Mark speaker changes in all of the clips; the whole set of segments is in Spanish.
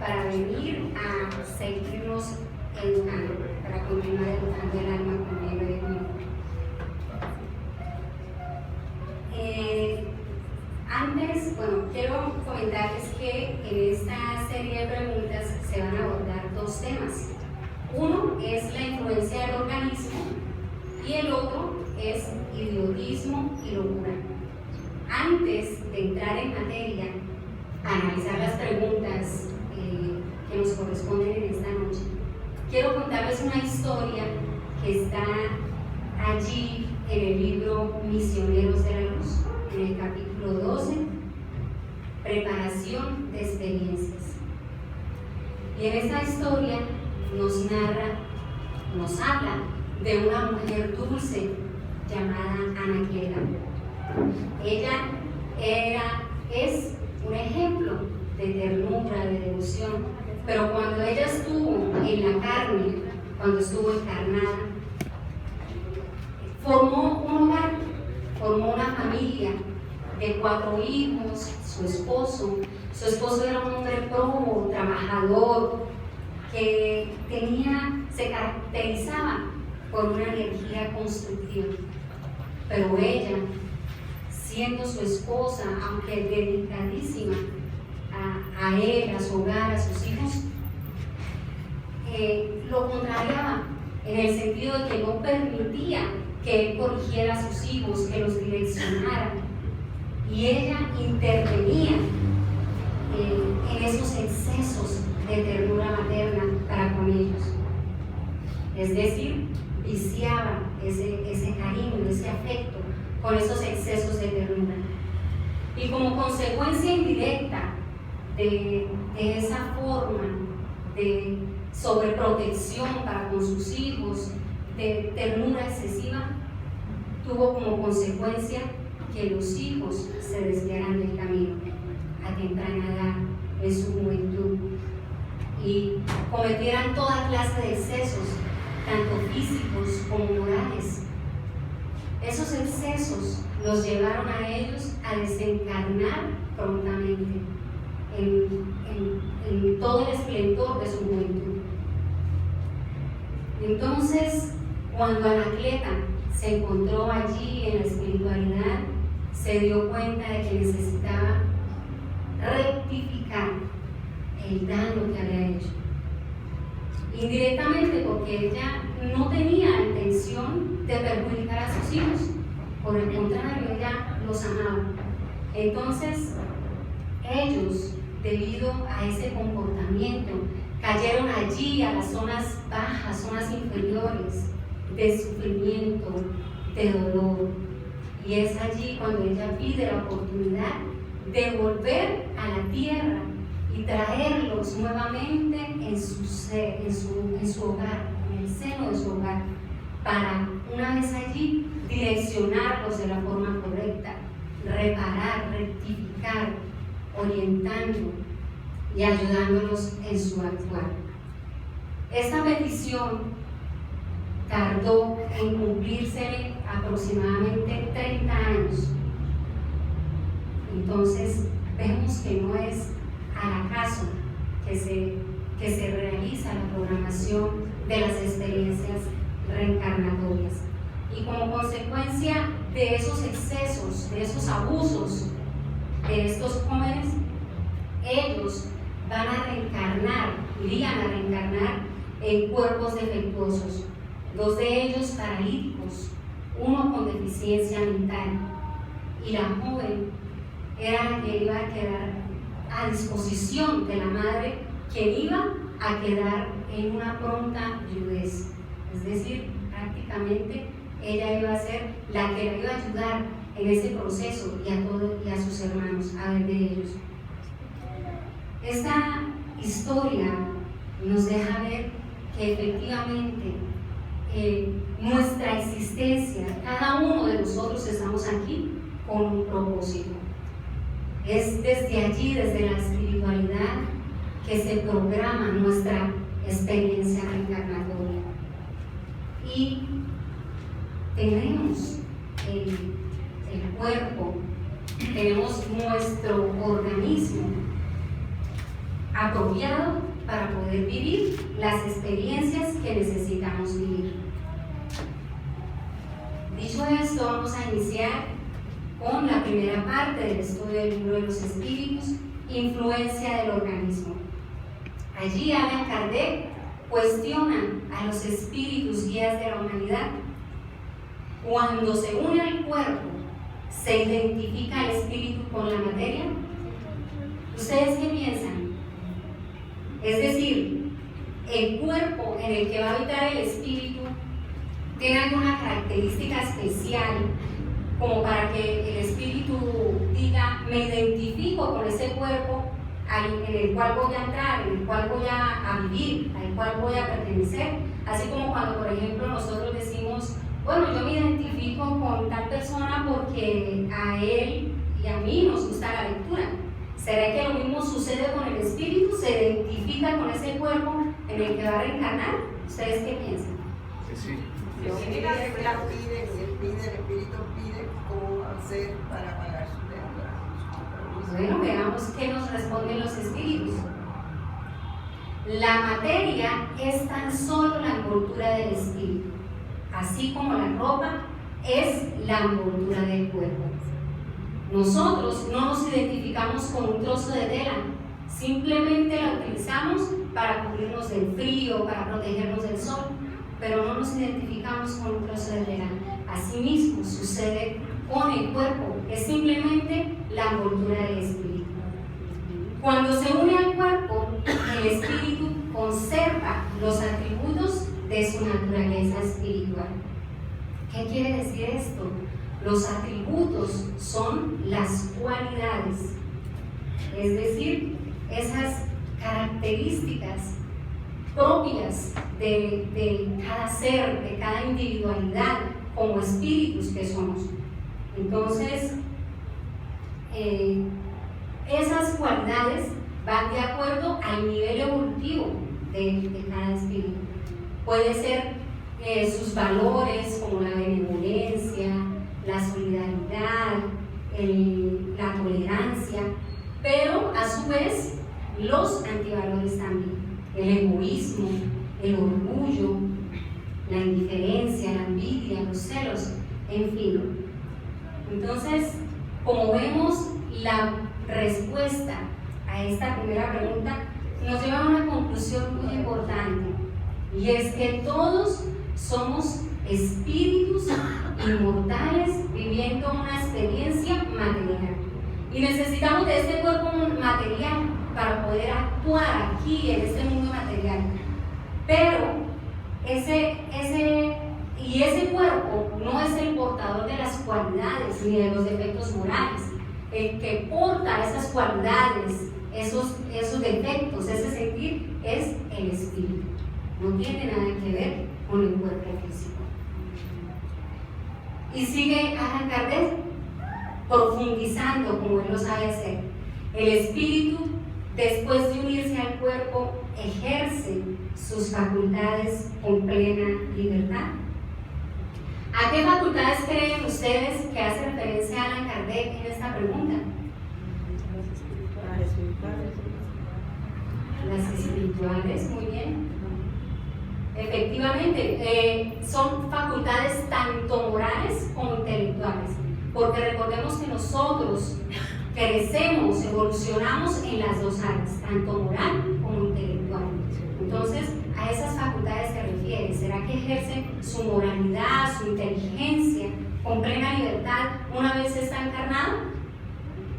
Speaker 1: para venir a seguirnos educando, para continuar educando el alma con el libro de Dios. Antes, quiero comentarles que en esta serie de preguntas se van a abordar dos temas. Uno es la influencia del organismo y el otro es idiotismo y locura. Antes de entrar en materia, analizar las preguntas que nos corresponden en esta noche, quiero contarles una historia que está allí en el libro Misioneros de la Luz, en el capítulo 12, Preparación de Experiencias. Y en esta historia nos habla de una mujer dulce llamada Anaquieta. Ella es un ejemplo de ternura, de devoción, pero cuando ella estuvo en la carne, cuando estuvo encarnada, formó un hogar, formó una familia de 4 hijos, su esposo era un hombre probo, trabajador, que se caracterizaba por una energía constructiva, pero ella, siendo su esposa, aunque dedicadísima a él, a su hogar, a sus hijos, lo contrariaba en el sentido de que no permitía que él corrigiera a sus hijos, que los direccionara, y ella intervenía en esos excesos de ternura materna para con ellos. Es decir, viciaba ese cariño, ese afecto con esos excesos de ternura. Y como consecuencia indirecta de esa forma de sobreprotección para con sus hijos, de ternura excesiva, tuvo como consecuencia que los hijos se desviaran del camino a temprana edad, en su juventud, y cometieran toda clase de excesos, tanto físicos como morales. Esos excesos los llevaron a ellos a desencarnar prontamente en todo el esplendor de su juventud. Entonces, cuando Anaquieta se encontró allí en la espiritualidad, se dio cuenta de que necesitaba rectificar el daño que había hecho. Indirectamente, porque ella no tenía intención de perjudicar a sus hijos, por el contrario, ella los amaba. Entonces, ellos, debido a ese comportamiento, cayeron allí a las zonas bajas, zonas inferiores de sufrimiento, de dolor. Y es allí cuando ella pide la oportunidad de volver a la tierra y traerlos nuevamente en su hogar, en el seno de su hogar, para una vez allí direccionarlos de la forma correcta, reparar, rectificar, orientando y ayudándolos en su actuar. Esta petición tardó en cumplirse aproximadamente 30 años. Entonces vemos que no es al acaso que se realiza la programación de las experiencias reencarnatorias. Y como consecuencia de esos excesos, de esos abusos de estos jóvenes, ellos irían a reencarnar en cuerpos defectuosos, 2 de ellos paralíticos, uno con deficiencia mental, y la joven era la que iba a quedar a disposición de la madre, quien iba a quedar en una pronta viudez. Es decir, prácticamente ella iba a ser la que la iba a ayudar en ese proceso, y a sus hermanos, a ver de ellos. Esta historia nos deja ver que efectivamente nuestra existencia, cada uno de nosotros estamos aquí con un propósito. Es desde allí, desde la espiritualidad, que se programa nuestra experiencia reencarnatoria. Y tenemos el cuerpo, tenemos nuestro organismo apropiado para poder vivir las experiencias que necesitamos vivir. Dicho esto, vamos a iniciar con la primera parte del estudio del libro de los espíritus, influencia del organismo. Allí Allan Kardec cuestiona a los espíritus guías de la humanidad. Cuando se une al cuerpo, ¿se identifica el espíritu con la materia? ¿Ustedes qué piensan? Es decir, el cuerpo en el que va a habitar el espíritu tiene alguna característica especial como para que el espíritu diga, me identifico con ese cuerpo en el cual voy a entrar, en el cual voy a vivir, al cual voy a pertenecer. Así como cuando, por ejemplo, nosotros decimos, bueno, yo me identifico con tal persona porque a él y a mí nos gusta la lectura. ¿Será que lo mismo sucede con el espíritu? ¿Se identifica con ese cuerpo en el que va a reencarnar? ¿Ustedes qué piensan?
Speaker 2: Sí.
Speaker 3: El espíritu pide cómo hacer para pagar sus deudas.
Speaker 1: Bueno, veamos qué nos responden los espíritus. La materia es tan solo la envoltura del espíritu, así como la ropa es la envoltura del cuerpo. Nosotros no nos identificamos con un trozo de tela, simplemente la utilizamos para cubrirnos del frío, para protegernos del sol, pero no nos identificamos con un trozo de tela. Asimismo sucede con el cuerpo, es simplemente la envoltura del espíritu. Cuando se une al cuerpo, el espíritu conserva los atributos de su naturaleza espiritual. ¿Qué quiere decir esto? Los atributos son las cualidades, es decir, esas características propias de cada ser, de cada individualidad, como espíritus que somos. Entonces, esas cualidades van de acuerdo al nivel evolutivo de cada espíritu. Puede ser sus valores como la benevolencia, la solidaridad, la tolerancia, pero a su vez los antivalores también, el egoísmo, el orgullo, la indiferencia, la envidia, los celos, en fin. Entonces, como vemos, la respuesta a esta primera pregunta nos lleva a una conclusión muy importante, y es que todos somos espíritus inmortales viviendo una experiencia material, y necesitamos de este cuerpo material para poder actuar aquí en este mundo material. Pero ese cuerpo no es el portador de las cualidades ni de los defectos morales. El que porta esas cualidades, esos defectos, ese sentir, es el espíritu. No tiene nada que ver con el cuerpo físico. Y sigue Allan Kardec profundizando como él lo sabe hacer. El espíritu, después de unirse al cuerpo, ejerce sus facultades con plena libertad. ¿A qué facultades creen ustedes que hace referencia Allan Kardec en esta pregunta? Las espirituales, muy bien. Efectivamente, son facultades tanto morales como intelectuales, porque recordemos que nosotros crecemos, evolucionamos en las dos áreas, tanto moral como intelectual. Entonces, a esas facultades se refiere. ¿Será que ejercen su moralidad, su inteligencia con plena libertad una vez está encarnado?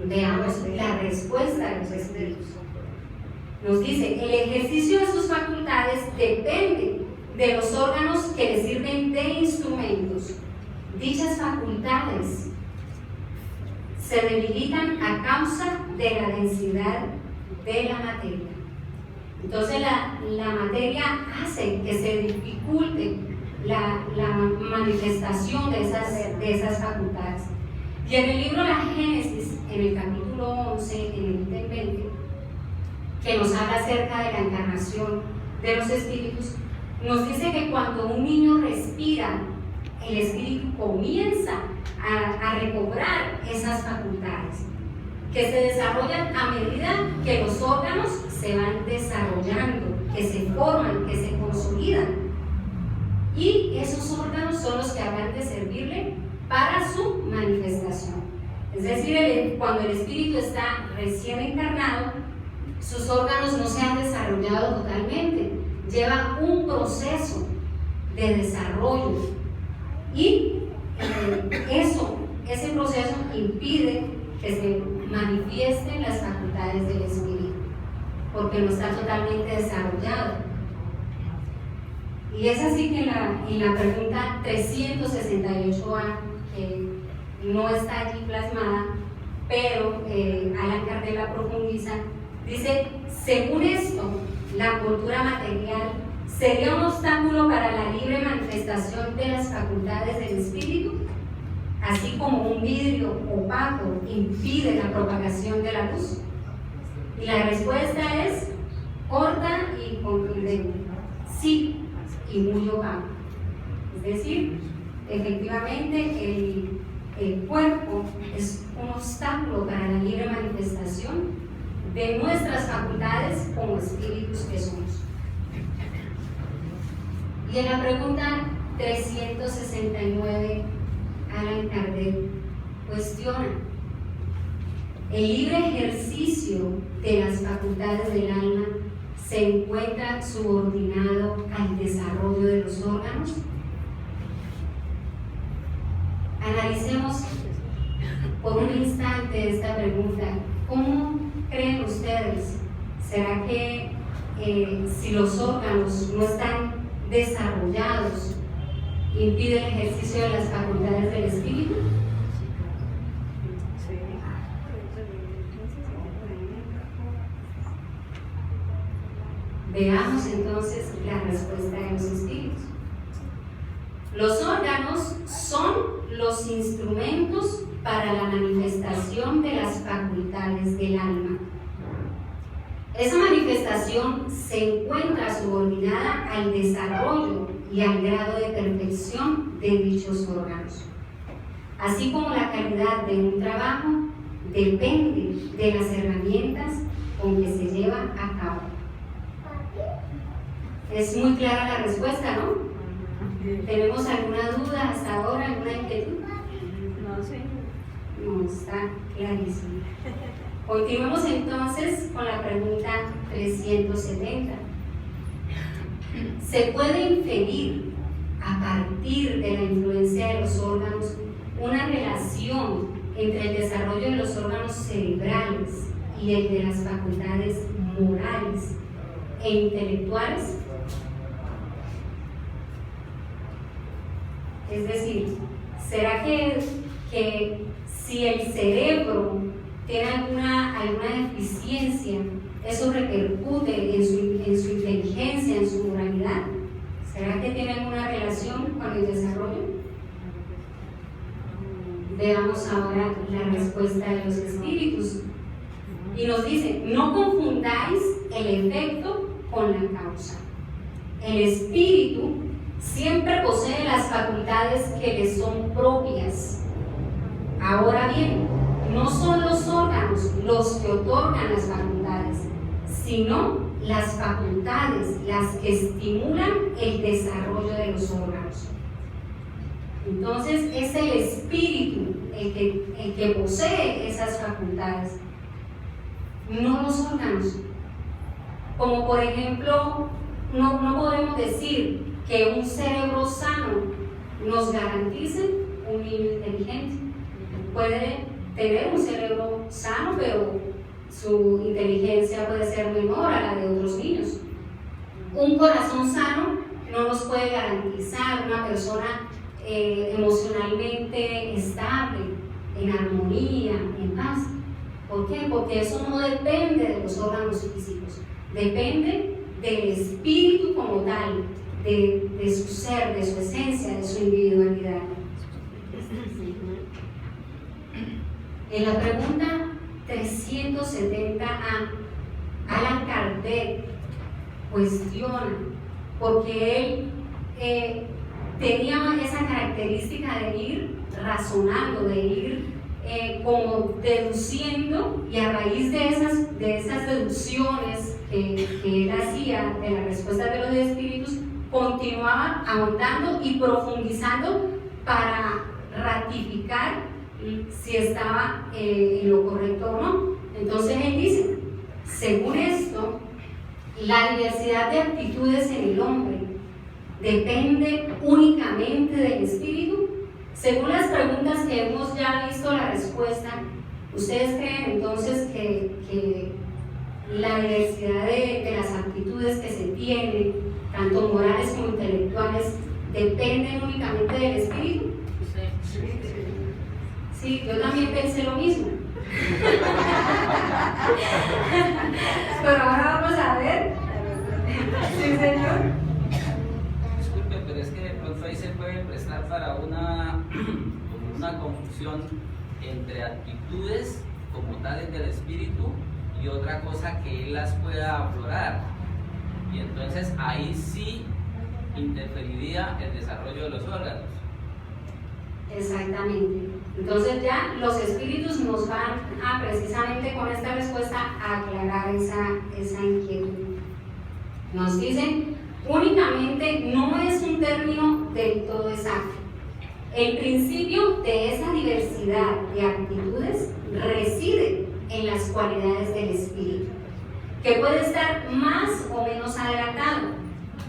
Speaker 1: Veamos la respuesta de los espíritus. Nos dice, el ejercicio de sus facultades depende de los órganos que le sirven de instrumentos. Dichas facultades se debilitan a causa de la densidad de la materia. Entonces la materia hace que se dificulte la manifestación de esas facultades. Y en el libro La Génesis, en el capítulo 11, en el ítem 20, que nos habla acerca de la encarnación de los espíritus, nos dice que cuando un niño respira, el espíritu comienza a recobrar esas facultades. que se desarrollan a medida que los órganos se van desarrollando, que se forman, que se consolidan. Y esos órganos son los que habrán de servirle para su manifestación. Es decir, cuando el espíritu está recién encarnado, sus órganos no se han desarrollado totalmente, lleva un proceso de desarrollo y ese proceso impide que se manifiesten las facultades del espíritu, porque no está totalmente desarrollado. Y es así que en la pregunta 368A, que no está allí plasmada, pero Allan Kardec la profundiza, dice: según esto, la cultura material sería un obstáculo para la libre manifestación de las facultades del espíritu, así como un vidrio opaco impide la propagación de la luz. Y la respuesta es corta y concluyente: sí, y muy opaco. Es decir, efectivamente el cuerpo es un obstáculo para la libre manifestación de nuestras facultades como espíritus que somos. Y en la pregunta 369, Allan Kardec cuestiona: ¿el libre ejercicio de las facultades del alma se encuentra subordinado al desarrollo de los órganos? Analicemos por un instante esta pregunta. ¿Cómo creen ustedes? ¿Será que si los órganos no están desarrollados, impide el ejercicio de las facultades del espíritu? Veamos entonces la respuesta de los espíritus. Los órganos son los instrumentos para la manifestación de las facultades del alma. Esa manifestación se encuentra subordinada al desarrollo y al grado de perfección de dichos órganos. Así como la calidad de un trabajo depende de las herramientas con que se lleva a cabo. Es muy clara la respuesta, ¿no? ¿Tenemos alguna duda hasta ahora, alguna inquietud?
Speaker 2: No sé.
Speaker 1: No, está clarísimo. Continuemos entonces con la pregunta 370. ¿Se puede inferir a partir de la influencia de los órganos una relación entre el desarrollo de los órganos cerebrales y el de las facultades morales e intelectuales? Es decir, ¿será que si el cerebro tiene alguna deficiencia, eso repercute en su inteligencia, en su moralidad? ¿Será que tiene alguna relación con el desarrollo? Veamos ahora la respuesta de los espíritus. Y nos dice: no confundáis el efecto con la causa. El espíritu siempre posee las facultades que le son propias. Ahora bien, no son los órganos los que otorgan las facultades, sino las facultades las que estimulan el desarrollo de los órganos. Entonces es el espíritu el que posee esas facultades, no los órganos. Como por ejemplo, no podemos decir que un cerebro sano nos garantice un niño inteligente. Puede tener un cerebro sano, pero su inteligencia puede ser menor a la de otros niños. Un corazón sano no nos puede garantizar una persona emocionalmente estable, en armonía, en paz. ¿Por qué? Porque eso no depende de los órganos físicos, depende del espíritu como tal, de su ser, de su esencia, de su individualidad. En la pregunta 370A, Allan Kardec cuestiona, porque él tenía esa característica de ir razonando, de ir como deduciendo, y a raíz de esas deducciones que él hacía de las respuestas de los espíritus, continuaba ahondando y profundizando para ratificar si estaba en lo correcto o no. Entonces él dice, según esto, la diversidad de actitudes en el hombre depende únicamente del espíritu. Según las preguntas que hemos ya visto la respuesta, ¿ustedes creen entonces que la diversidad de las actitudes que se tienen, tanto morales como intelectuales, dependen únicamente del espíritu? Sí, yo también pensé lo mismo. Pero ahora vamos a ver. Sí, señor.
Speaker 2: Disculpe, pero es que de pronto ahí se puede prestar para una confusión entre actitudes como tales del espíritu y otra cosa que él las pueda aflorar. Y entonces ahí sí interferiría el desarrollo de los órganos.
Speaker 1: Exactamente. Entonces ya los espíritus nos van a, precisamente con esta respuesta, a aclarar esa inquietud. Nos dicen, únicamente no es un término del todo exacto. El principio de esa diversidad de actitudes reside en las cualidades del espíritu, que puede estar más o menos adelantado.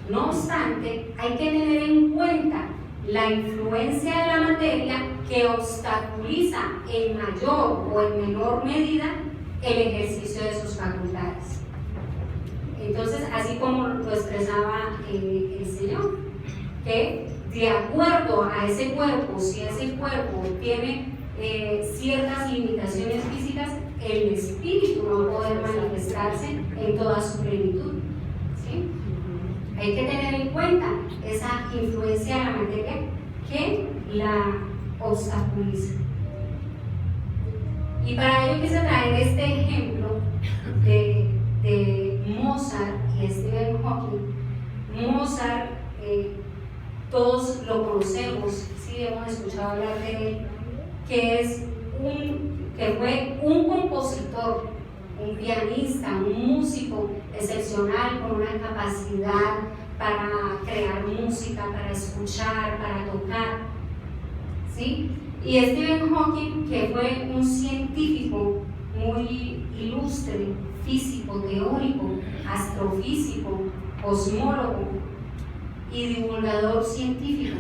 Speaker 1: No obstante, hay que tener en cuenta la influencia de la materia que obstaculiza en mayor o en menor medida el ejercicio de sus facultades. Entonces, así como lo expresaba el Señor, que de acuerdo a ese cuerpo, si ese cuerpo tiene ciertas limitaciones físicas, el espíritu va a poder manifestarse en toda su plenitud. ¿Sí? Hay que tener en cuenta esa influencia de la materia que la obstaculiza. Y para ello quise traer este ejemplo de Mozart y Stephen Hawking. Mozart, todos lo conocemos, sí hemos escuchado hablar de él, que fue un compositor, un pianista, un músico excepcional con una capacidad para crear música, para escuchar, para tocar, ¿sí? Y Stephen Hawking, que fue un científico muy ilustre, físico, teórico, astrofísico, cosmólogo y divulgador científico.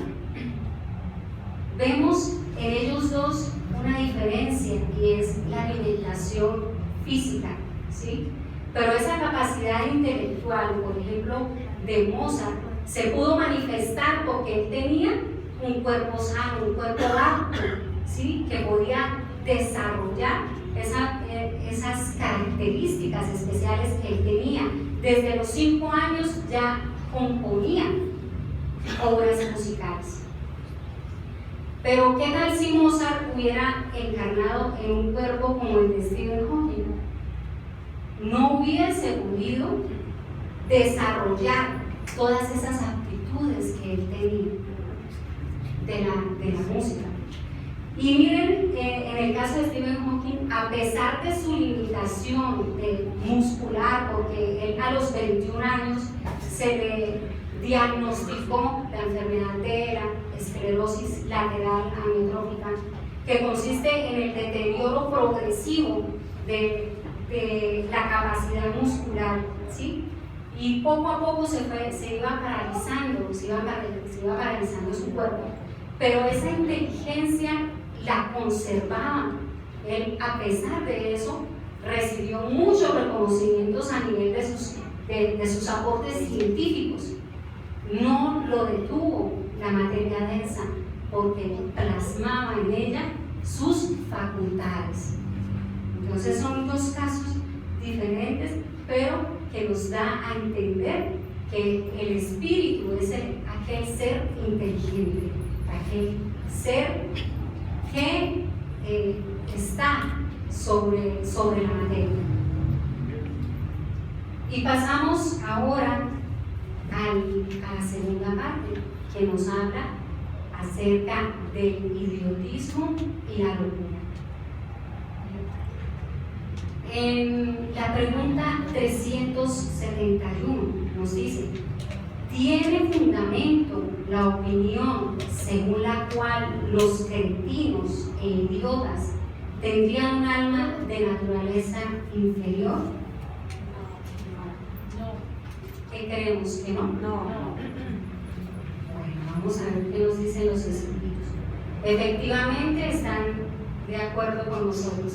Speaker 1: Vemos en ellos dos una diferencia, y es la alimentación física, ¿sí? Pero esa capacidad intelectual, por ejemplo, de Mozart, se pudo manifestar porque él tenía un cuerpo sano, un cuerpo apto, ¿sí? Que podía desarrollar esas características especiales que él tenía. Desde los 5 años ya componía obras musicales. Pero ¿qué tal si Mozart hubiera encarnado en un cuerpo como el de Stephen Hawking? No hubiese podido desarrollar todas esas aptitudes que él tenía de la música. Y miren, en el caso de Stephen Hawking, a pesar de su limitación muscular, porque él a los 21 años se le diagnosticó la enfermedad de la esclerosis lateral amiotrófica, que consiste en el deterioro progresivo de la capacidad muscular, ¿sí? Y poco a poco se iba paralizando, se iba paralizando su cuerpo, pero esa inteligencia la conservaba. Él, a pesar de eso, recibió muchos reconocimientos a nivel de sus aportes científicos. No lo detuvo la materia densa, porque plasmaba en ella sus facultades. Entonces son dos casos diferentes, pero que nos da a entender que el espíritu es aquel ser inteligente, aquel ser que está sobre la materia. Y pasamos ahora a la segunda parte, que nos habla acerca del idiotismo y la locura. En la pregunta 371 nos dice: ¿tiene fundamento la opinión según la cual los cretinos e idiotas tendrían un alma de naturaleza inferior? ¿Qué creemos que no?
Speaker 3: No.
Speaker 1: Bueno, vamos a ver qué nos dicen los espíritus. Efectivamente están de acuerdo con nosotros.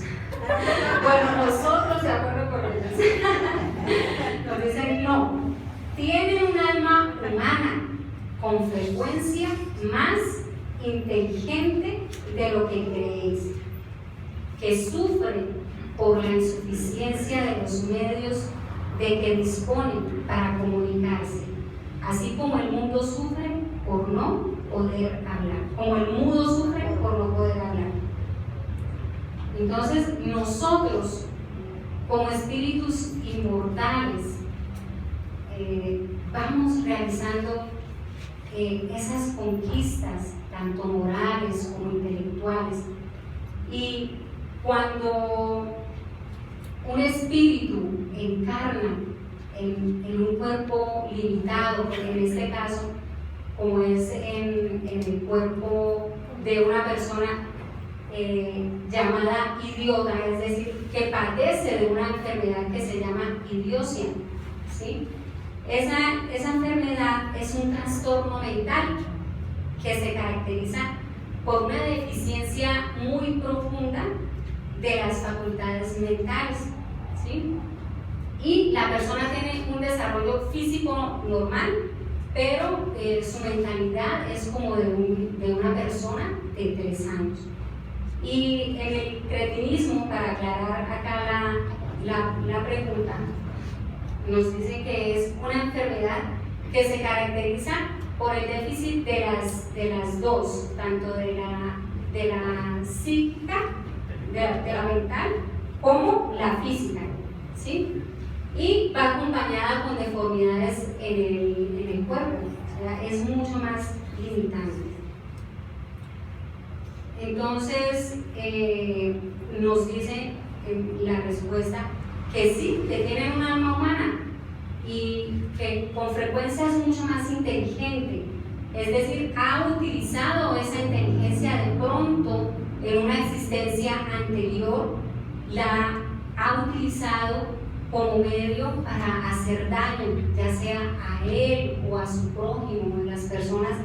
Speaker 1: Bueno, nosotros de acuerdo con ellos. Nos dicen no. Tienen un alma humana con frecuencia más inteligente de lo que creéis, que sufre por la insuficiencia de los medios de que disponen para comunicarse, así como el mundo sufre por no poder hablar, como el mudo sufre por no poder hablar. Entonces, nosotros, como espíritus inmortales, vamos realizando esas conquistas, tanto morales como intelectuales, y cuando un espíritu encarna en un cuerpo limitado, en este caso, como es en el cuerpo de una persona llamada idiota, es decir, que padece de una enfermedad que se llama idiocia, ¿sí? Esa enfermedad es un trastorno mental que se caracteriza por una deficiencia muy profunda de las facultades mentales, ¿sí? Y la persona tiene un desarrollo físico normal, pero su mentalidad es como de una persona de 3 años. Y en el cretinismo, para aclarar acá la pregunta, nos dice que es una enfermedad que se caracteriza por el déficit de las dos, tanto de la psíquica, de la mental, como la física, ¿sí? Y va acompañada con deformidades en el cuerpo, o sea, es mucho más limitante. Entonces, nos dice la respuesta que sí, que tienen un alma humana y que con frecuencia es mucho más inteligente, es decir, ha utilizado esa inteligencia de pronto en una existencia anterior, la ha utilizado como medio para hacer daño, ya sea a él o a su prójimo, a las personas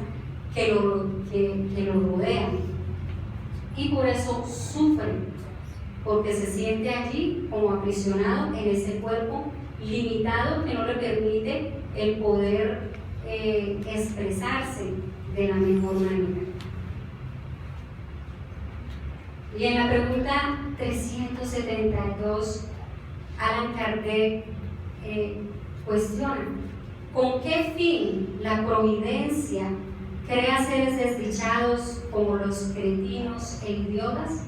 Speaker 1: que lo rodean. Y por eso sufre, porque se siente allí como aprisionado en ese cuerpo limitado que no le permite el poder expresarse de la mejor manera. Y en la pregunta 372, Allan Kardec cuestiona: ¿con qué fin la providencia crea seres desdichados como los cretinos e idiotas?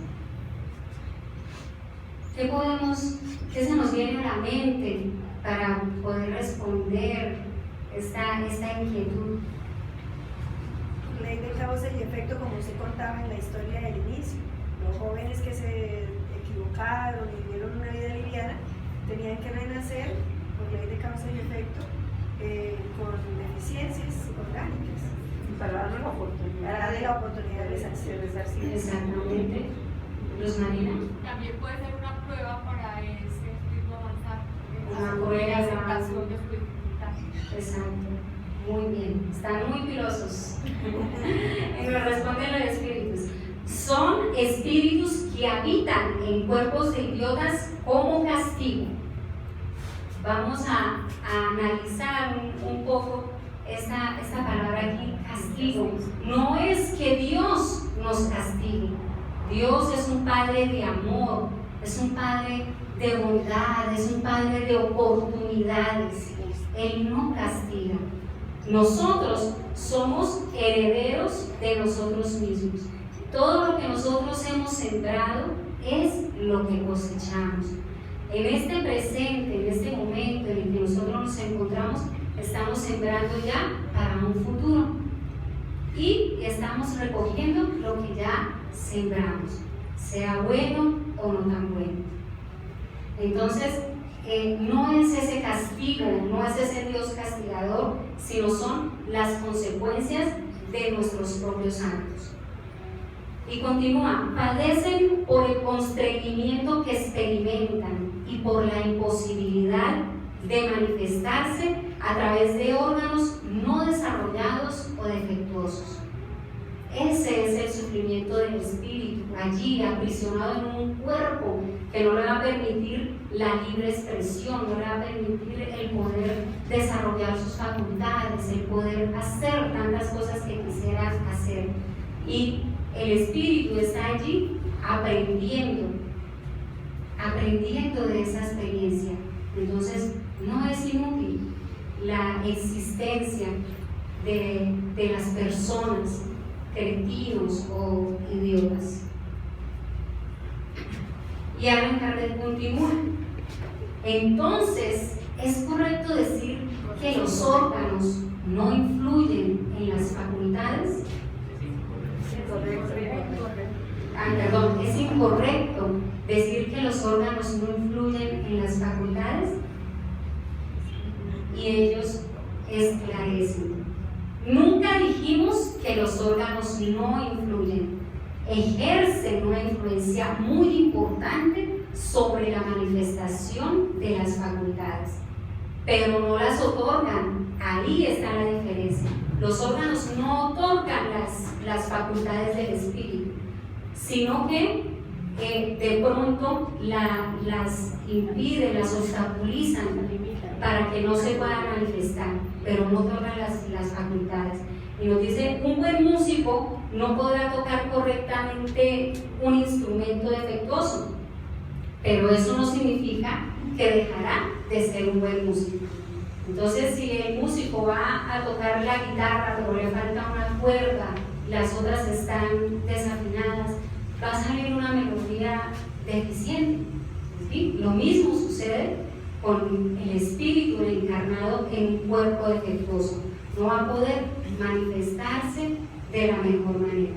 Speaker 1: ¿Qué se nos viene a la mente para poder responder esta inquietud?
Speaker 3: Ley de causa y efecto, como usted contaba en la historia del inicio. Los jóvenes que se equivocaron y vivieron una vida liviana tenían que renacer por ley de causa y efecto con deficiencias orgánicas.
Speaker 4: Para darle la oportunidad.
Speaker 3: Para darle la oportunidad de resarcir.
Speaker 1: Exactamente. Luz Marina.
Speaker 5: También puede ser una prueba para ese espíritu avanzar.
Speaker 1: Una prueba.
Speaker 5: Aceptación de su dificultad.
Speaker 1: Exacto. Muy bien. Están muy pilosos. Y me responden los espíritus. Son espíritus que habitan en cuerpos de idiotas como castigo. Vamos a analizar un poco esta palabra aquí, castigo. No es que Dios nos castigue. Dios es un Padre de amor, es un Padre de bondad, es un Padre de oportunidades. Él no castiga. Nosotros somos herederos de nosotros mismos. Todo lo que nosotros hemos sembrado es lo que cosechamos. En este presente, en este momento en el que nosotros nos encontramos, estamos sembrando ya para un futuro y estamos recogiendo lo que ya sembramos, sea bueno o no tan bueno. Entonces, no es ese castigo, no es ese Dios castigador, sino son las consecuencias de nuestros propios actos. Y continúa, padecen por el constreñimiento que experimentan y por la imposibilidad de manifestarse a través de órganos no desarrollados o defectuosos. Ese es el sufrimiento del espíritu, allí aprisionado en un cuerpo que no le va a permitir la libre expresión, no le va a permitir el poder desarrollar sus facultades, el poder hacer tantas cosas que quisiera hacer. Y el espíritu está allí aprendiendo de esa experiencia. Entonces, no es inútil la existencia de las personas, cretinos o idiotas. Y Allan Kardec continúa. Entonces, ¿es correcto decir que los órganos no influyen en las facultades? Es incorrecto decir que los órganos no influyen en las facultades. Y ellos esclarecen. Nunca dijimos que los órganos no influyen. Ejercen una influencia muy importante sobre la manifestación de las facultades, pero no las otorgan. Ahí está la diferencia. Los órganos no otorgan las facultades del espíritu, sino que de pronto las impiden, las obstaculizan para que no se puedan manifestar, pero no otorgan las facultades. Y nos dice, un buen músico no podrá tocar correctamente un instrumento defectuoso, pero eso no significa que dejará de ser un buen músico. Entonces, si el músico va a tocar la guitarra, pero le falta una cuerda, las otras están desafinadas, va a salir una melodía deficiente. ¿Sí? Lo mismo sucede con el espíritu encarnado en un cuerpo defectuoso. No va a poder manifestarse de la mejor manera.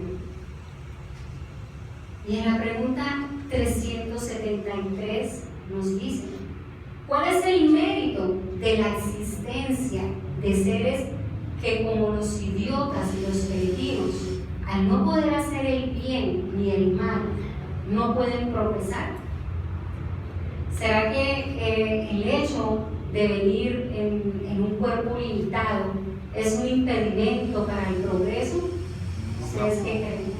Speaker 1: Y en la pregunta 373 nos dice, ¿cuál es el mérito de la existencia de seres que, como los idiotas y los cretinos, al no poder hacer el bien ni el mal, no pueden progresar? ¿Será que el hecho de venir en un cuerpo limitado es un impedimento para el progreso? ¿Ustedes qué creen?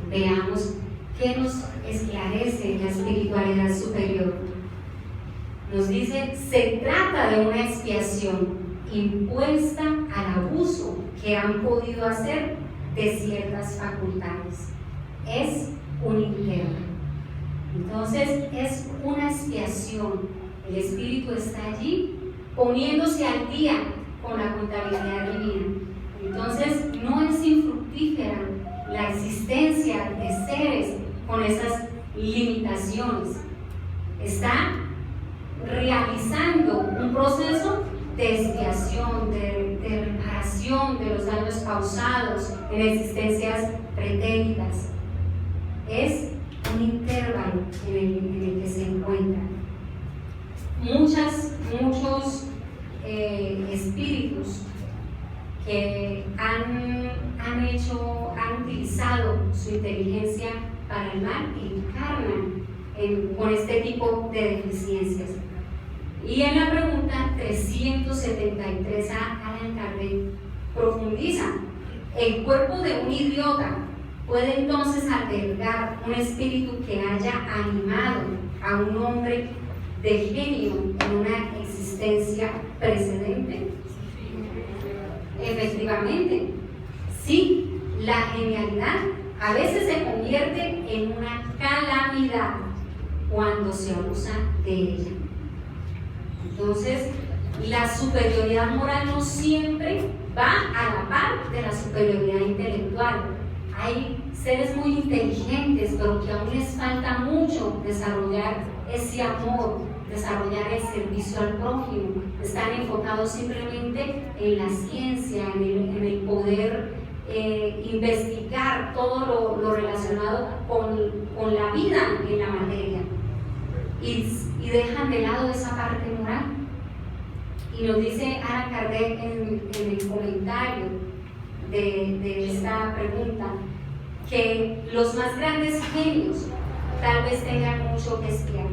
Speaker 1: Veamos qué nos esclarece la espiritualidad superior. Nos dice, se trata de una expiación impuesta al abuso que han podido hacer de ciertas facultades. Es un interno. Entonces es una expiación. El espíritu está allí poniéndose al día con la contabilidad divina. Entonces no es infructífera la existencia de seres con esas limitaciones. Está realizando un proceso de expiación, de reparación de los daños causados en existencias pretéritas. Es un intervalo en el que se encuentra. Muchos espíritus que han utilizado su inteligencia para el mal encarnan con este tipo de deficiencias. Y en la pregunta 373 a Allan Kardec profundiza, el cuerpo de un idiota puede entonces albergar un espíritu que haya animado a un hombre de genio en una existencia precedente. Efectivamente, sí, la genialidad a veces se convierte en una calamidad cuando se abusa de ella. Entonces, la superioridad moral no siempre va a la par de la superioridad intelectual. Hay seres muy inteligentes, pero que aún les falta mucho desarrollar ese amor, desarrollar el servicio al prójimo. Están enfocados simplemente en la ciencia, en el poder investigar todo lo relacionado con la vida en la materia, y dejan de lado esa parte moral. Y nos dice Allan Kardec en el comentario de esta pregunta que los más grandes genios tal vez tengan mucho que espiar.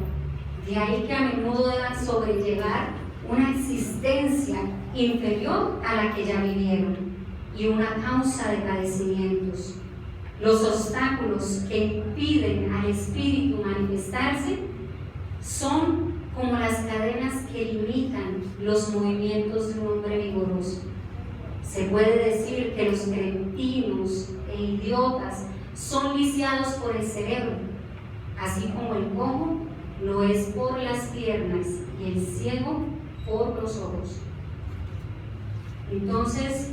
Speaker 1: De ahí que a menudo deban sobrellevar una existencia inferior a la que ya vivieron y una causa de padecimientos. Los obstáculos que impiden al espíritu manifestarse son como las cadenas que limitan los movimientos de un hombre vigoroso. Se puede decir que los cretinos e idiotas son lisiados por el cerebro, así como el cojo lo es por las piernas y el ciego por los ojos. Entonces,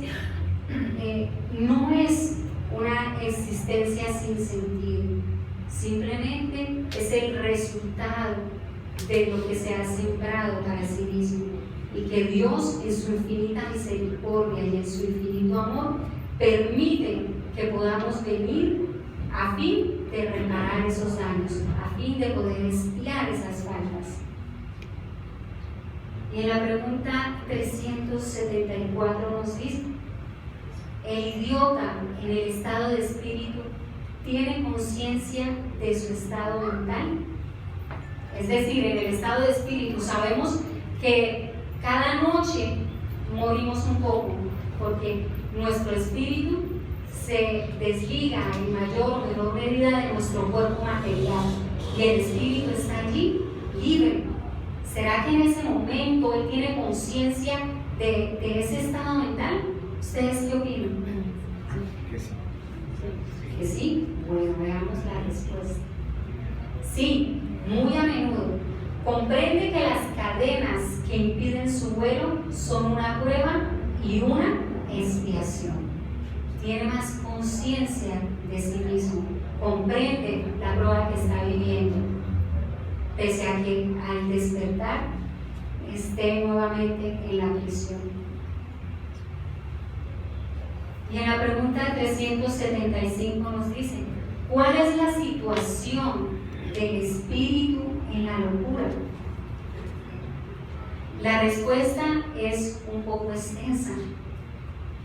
Speaker 1: no es una existencia sin sentido, simplemente es el resultado de lo que se ha sembrado para sí mismo, y que Dios en su infinita misericordia y en su infinito amor permite que podamos venir a fin de reparar esos daños, a fin de poder expiar esas faltas. Y en la pregunta 374 nos dice: ¿el idiota en el estado de espíritu tiene conciencia de su estado mental? Es decir, en el estado de espíritu sabemos que cada noche morimos un poco, porque nuestro espíritu se desliga en mayor o menor medida de nuestro cuerpo material y el espíritu está allí libre. ¿Será que en ese momento él tiene conciencia de ese estado mental? ¿Ustedes qué opinan?
Speaker 6: Que sí.
Speaker 1: ¿Que sí? Bueno, veamos la respuesta. Sí, muy a menudo. Comprende que las cadenas que impiden su vuelo son una prueba y una expiación. Tiene más conciencia de sí mismo, comprende la prueba que está viviendo, pese a que al despertar esté nuevamente en la prisión. Y en la pregunta 375 nos dice: ¿cuál es la situación del espíritu en la locura? La respuesta es un poco extensa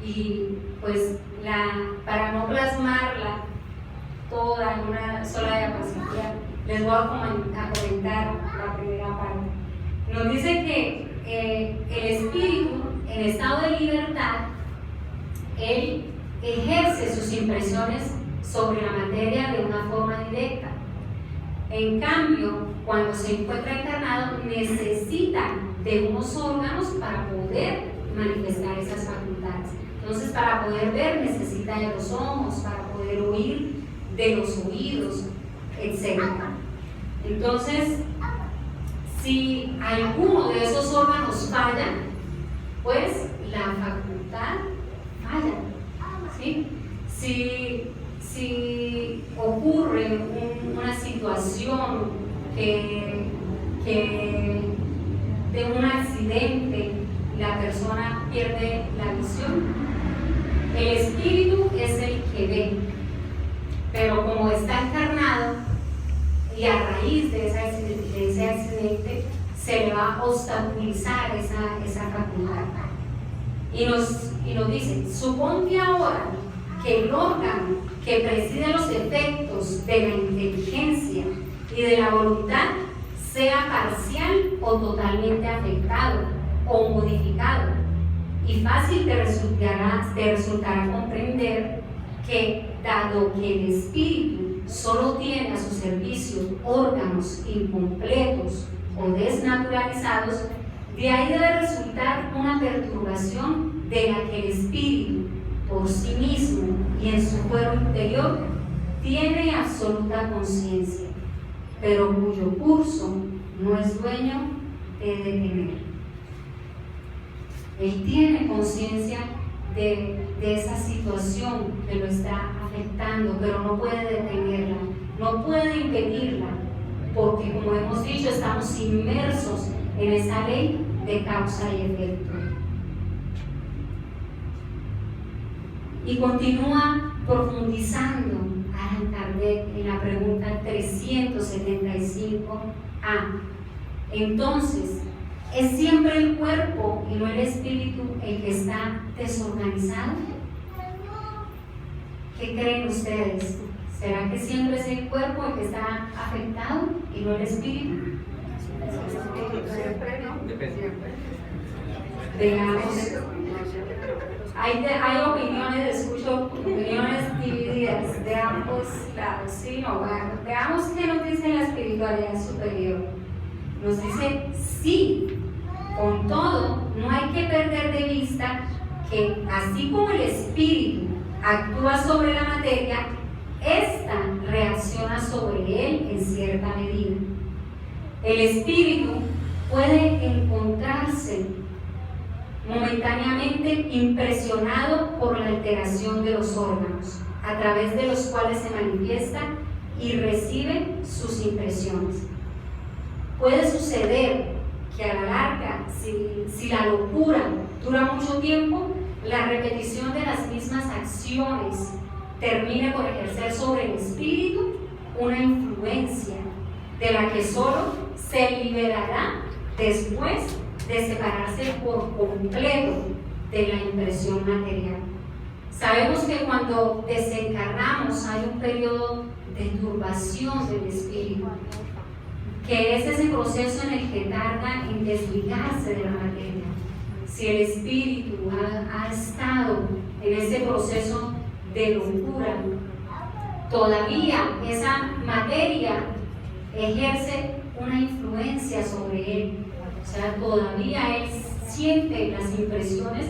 Speaker 1: y pues para no plasmarla toda en una sola diapositiva, les voy a comentar la primera parte. Nos dice que el espíritu en estado de libertad, él ejerce sus impresiones sobre la materia de una forma directa. En cambio, cuando se encuentra encarnado, necesita de unos órganos para poder manifestar esas facultades. Entonces, para poder ver, necesita de los ojos, para poder oír, de los oídos, etc. Entonces, si alguno de esos órganos falla, pues la facultad falla, ¿sí? Si ocurre una situación que de un accidente la persona pierde la visión, el espíritu es el que ve, pero como está encarnado y a raíz de ese accidente se le va a obstaculizar esa facultad. Y nos dice: suponte ahora que el órgano que preside los efectos de la inteligencia y de la voluntad sea parcial o totalmente afectado o modificado, y fácil te resultará comprender que, dado que el espíritu solo tiene a su servicio órganos incompletos o desnaturalizados, de ahí debe resultar una perturbación de la que el espíritu por sí mismo y en su fuero interior tiene absoluta conciencia, pero cuyo curso no es dueño de detener. Él tiene conciencia de esa situación que lo está afectando, pero no puede detenerla, no puede impedirla, porque como hemos dicho, estamos inmersos en esa ley de causa y efecto. Y continúa profundizando Allan Kardec en la pregunta 375 Entonces, ¿es siempre el cuerpo y no el espíritu el que está desorganizado? ¿Qué creen ustedes? ¿Será que siempre es el cuerpo el que está afectado y no el espíritu?
Speaker 4: Siempre, ¿no?
Speaker 2: Depende.
Speaker 1: Veamos. Hay opiniones, escucho opiniones divididas de ambos lados, ¿sí? No, veamos qué nos dice la espiritualidad superior. Nos dice sí, con todo, no hay que perder de vista que así como el espíritu actúa sobre la materia, esta reacciona sobre él en cierta medida. El espíritu puede encontrarse momentáneamente impresionado por la alteración de los órganos, a través de los cuales se manifiesta y recibe sus impresiones. Puede suceder que a la larga, si la locura dura mucho tiempo, la repetición de las mismas acciones termine por ejercer sobre el espíritu una influencia de la que solo se liberará después de separarse por completo de la impresión material. Sabemos que cuando desencarnamos hay un periodo de turbación del espíritu, que es ese proceso en el que tarda en desligarse de la materia. Si el espíritu ha estado en ese proceso de locura, todavía esa materia ejerce una influencia sobre él. O sea, todavía él siente las impresiones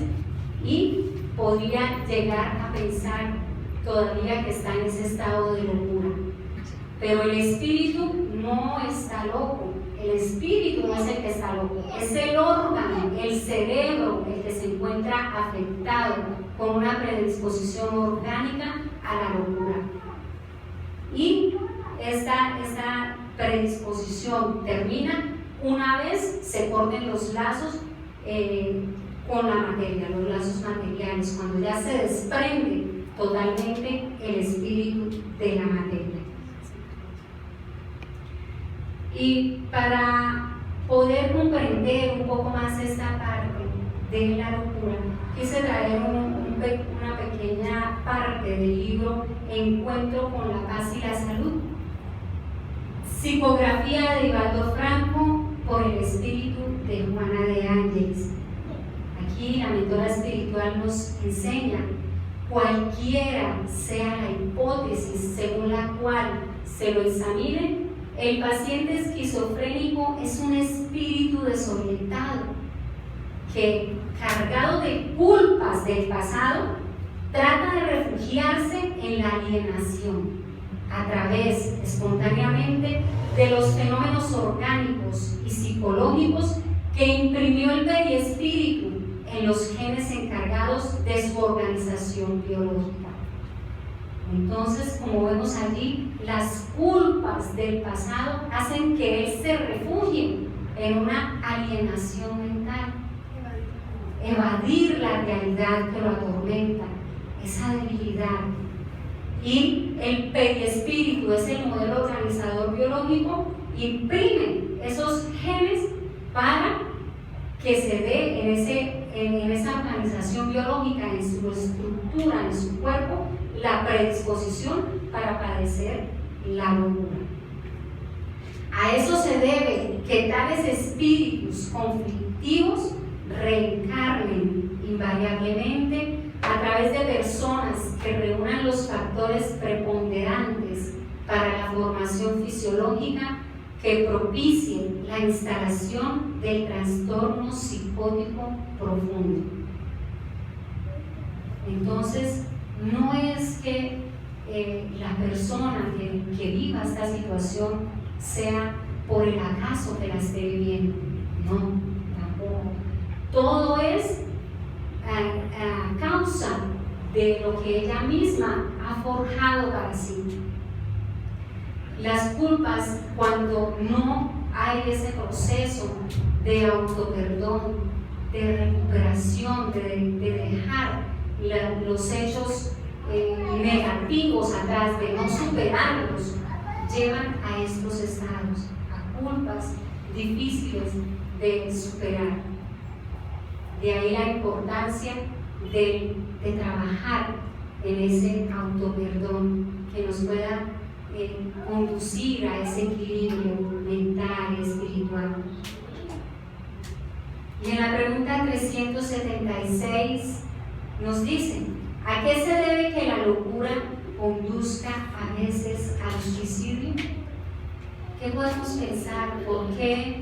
Speaker 1: y podría llegar a pensar todavía que está en ese estado de locura. Pero el espíritu no está loco. El espíritu no es el que está loco. Es el órgano, el cerebro, el que se encuentra afectado con una predisposición orgánica a la locura. Y esta predisposición termina una vez se corten los lazos con la materia, los lazos materiales, cuando ya se desprende totalmente el espíritu de la materia. Y para poder comprender un poco más esta parte de la locura, quise traer una pequeña parte del libro Encuentro con la paz y la salud, psicografía de Divaldo Franco por el espíritu de Juana de Ángeles. Aquí la mentora espiritual nos enseña: cualquiera sea la hipótesis según la cual se lo examine, el paciente esquizofrénico es un espíritu desorientado que, cargado de culpas del pasado, trata de refugiarse en la alienación a través, espontáneamente, de los fenómenos orgánicos y psicológicos que imprimió el periespíritu en los genes encargados de su organización biológica. Entonces, como vemos allí, las culpas del pasado hacen que él se refugie en una alienación mental, evadir la realidad que lo atormenta, esa debilidad. Y el periespíritu es el modelo organizador biológico, imprime esos genes para que se dé en esa organización biológica, en su estructura, en su cuerpo, la predisposición para padecer la locura. A eso se debe que tales espíritus conflictivos reencarnen invariablemente a través de personas que reúnan los factores preponderantes para la formación fisiológica que propicien la instalación del trastorno psicótico profundo. Entonces, no es que la persona que viva esta situación sea por el acaso que la esté viviendo, no, tampoco. Todo es a causa de lo que ella misma ha forjado para sí. Las culpas, cuando no hay ese proceso de autoperdón, de recuperación, de dejar los hechos negativos atrás, de no superarlos, llevan a estos estados, a culpas difíciles de superar. De ahí la importancia de trabajar en ese autoperdón que nos pueda conducir a ese equilibrio mental y espiritual. Y en la pregunta 376 nos dice: ¿a qué se debe que la locura conduzca a veces al suicidio? ¿Qué podemos pensar? ¿Por qué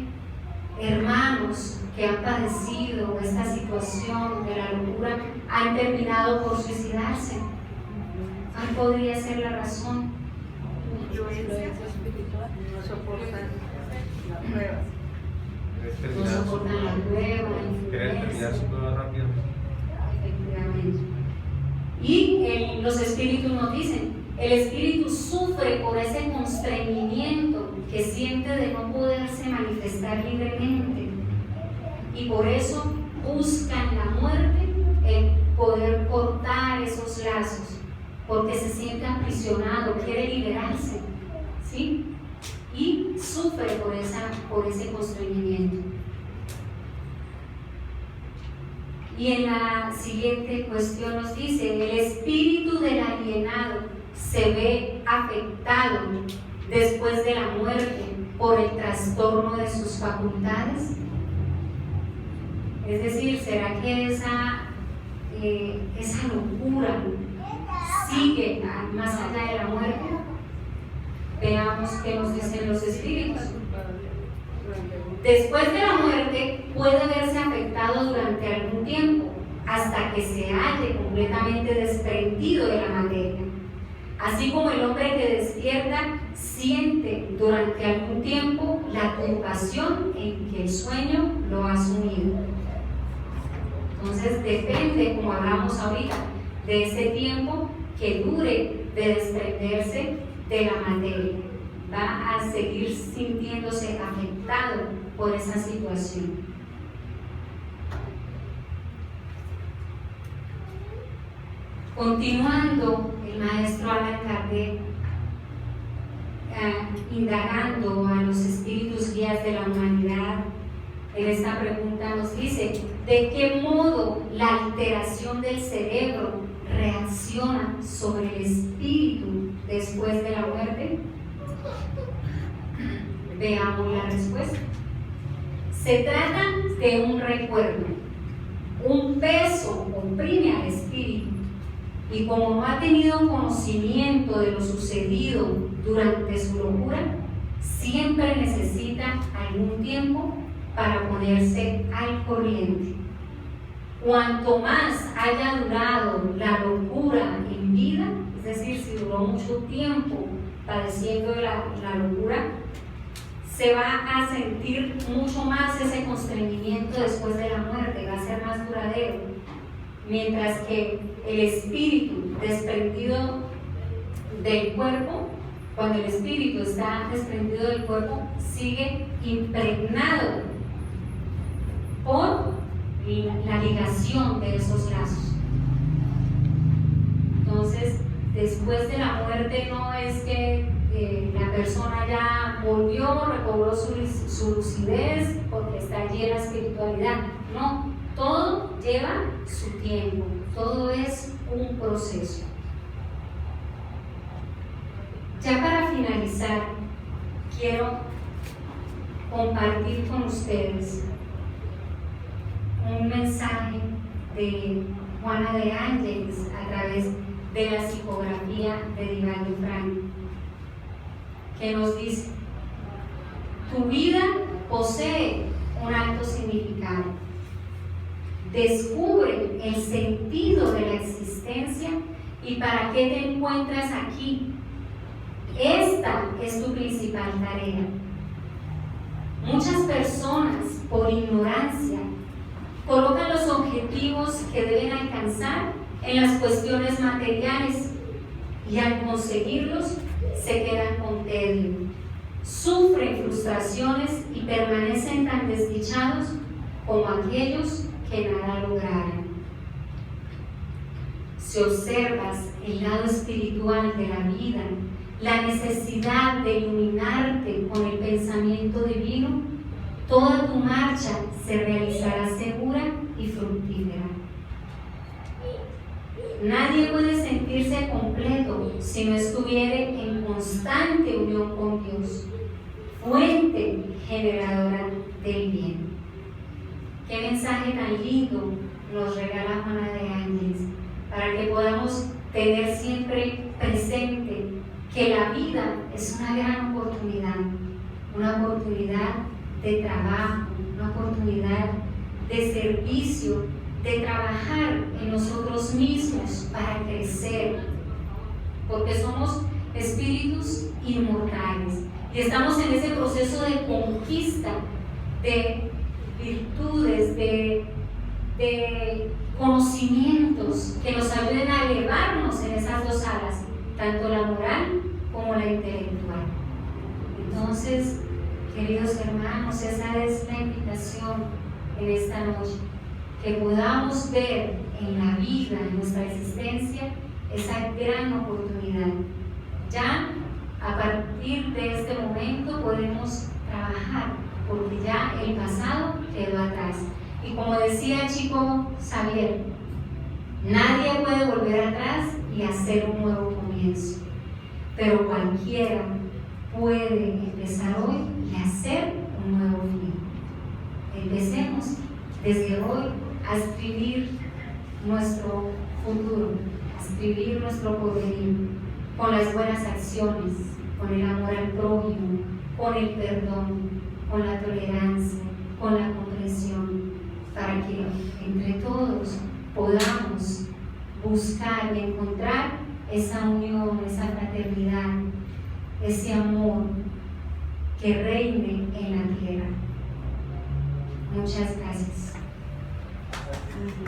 Speaker 1: hermanos que han padecido esta situación de la locura han terminado por suicidarse? ¿Cuál podría ser la razón?
Speaker 3: Influencia
Speaker 4: espiritual, no soportan las pruebas.
Speaker 1: No soportan la prueba, la
Speaker 6: Quieren terminar
Speaker 1: influencia.
Speaker 6: su prueba rápido.
Speaker 1: Efectivamente. Y los espíritus nos dicen, el espíritu sufre por ese constreñimiento que siente de no poderse manifestar libremente, y por eso buscan la muerte, el poder cortar esos lazos, porque se siente aprisionado, quiere liberarse, ¿sí? Y sufre por ese constreñimiento. Y en la siguiente cuestión nos dice: el espíritu del alienado se ve afectado después de la muerte por el trastorno de sus facultades. Es decir, ¿será que esa locura sigue más allá de la muerte? Veamos qué nos dicen los espíritus. Después de la muerte puede verse afectado durante algún tiempo, hasta que se halle completamente desprendido de la materia. Así como el hombre que despierta siente durante algún tiempo la turbación en que el sueño lo ha sumido. Entonces depende, como hablamos ahorita, de ese tiempo que dure de desprenderse de la materia. Va a seguir sintiéndose afectado por esa situación. Continuando, el maestro Allan Kardec, indagando a los espíritus guías de la humanidad, en esta pregunta nos dice: ¿de qué modo la alteración del cerebro reacciona sobre el espíritu después de la muerte? Veamos la respuesta. Se trata de un recuerdo. Un peso oprime al espíritu, y como no ha tenido conocimiento de lo sucedido durante su locura, siempre necesita algún tiempo para ponerse al corriente. Cuanto más haya durado la locura en vida, es decir, si duró mucho tiempo padeciendo de la locura, se va a sentir mucho más ese constreñimiento después de la muerte, va a ser más duradero. Mientras que el espíritu desprendido del cuerpo, cuando el espíritu está desprendido del cuerpo, sigue impregnado por la ligación de esos lazos. Entonces, después de la muerte no es que la persona ya volvió, recobró su lucidez porque está llena de espiritualidad. No, todo lleva su tiempo, todo es un proceso. Ya para finalizar, quiero compartir con ustedes un mensaje de Juana de Ángeles a través de la psicografía de Divaldo Franco, que nos dice: tu vida posee un alto significado. Descubre el sentido de la existencia y para qué te encuentras aquí. Esta es tu principal tarea. Muchas personas, por ignorancia, colocan los objetivos que deben alcanzar en las cuestiones materiales y al conseguirlos se quedan con tedio, sufren frustraciones y permanecen tan desdichados como aquellos que nada lograron. Si observas el lado espiritual de la vida la necesidad de iluminarte con el pensamiento divino, toda tu marcha se realizará segura y fructífera. Nadie puede sentirse completo si no estuviere en constante unión con Dios, fuente generadora del bien. Qué mensaje tan lindo nos regala Juana de Ángeles, para que podamos tener siempre presente que la vida es una gran oportunidad de trabajo, una oportunidad de servicio, de trabajar en nosotros mismos para crecer, porque somos espíritus inmortales y estamos en ese proceso de conquista de virtudes, de conocimientos que nos ayuden a elevarnos en esas dos alas, tanto la moral como la intelectual. Entonces, queridos hermanos, esa es la invitación en esta noche, que podamos ver en la vida, en nuestra existencia, esa gran oportunidad. Ya a partir de este momento podemos trabajar, porque ya el pasado quedó atrás. Y como decía el chico Xavier, nadie puede volver atrás y hacer un nuevo comienzo, pero cualquiera puede empezar hoy y hacer un nuevo fin. Empecemos desde hoy a escribir nuestro futuro, a escribir nuestro porvenir con las buenas acciones, con el amor al prójimo, con el perdón, con la tolerancia, con la comprensión, para que entre todos podamos buscar y encontrar esa unión, esa fraternidad, ese amor que reine en la tierra. Muchas gracias.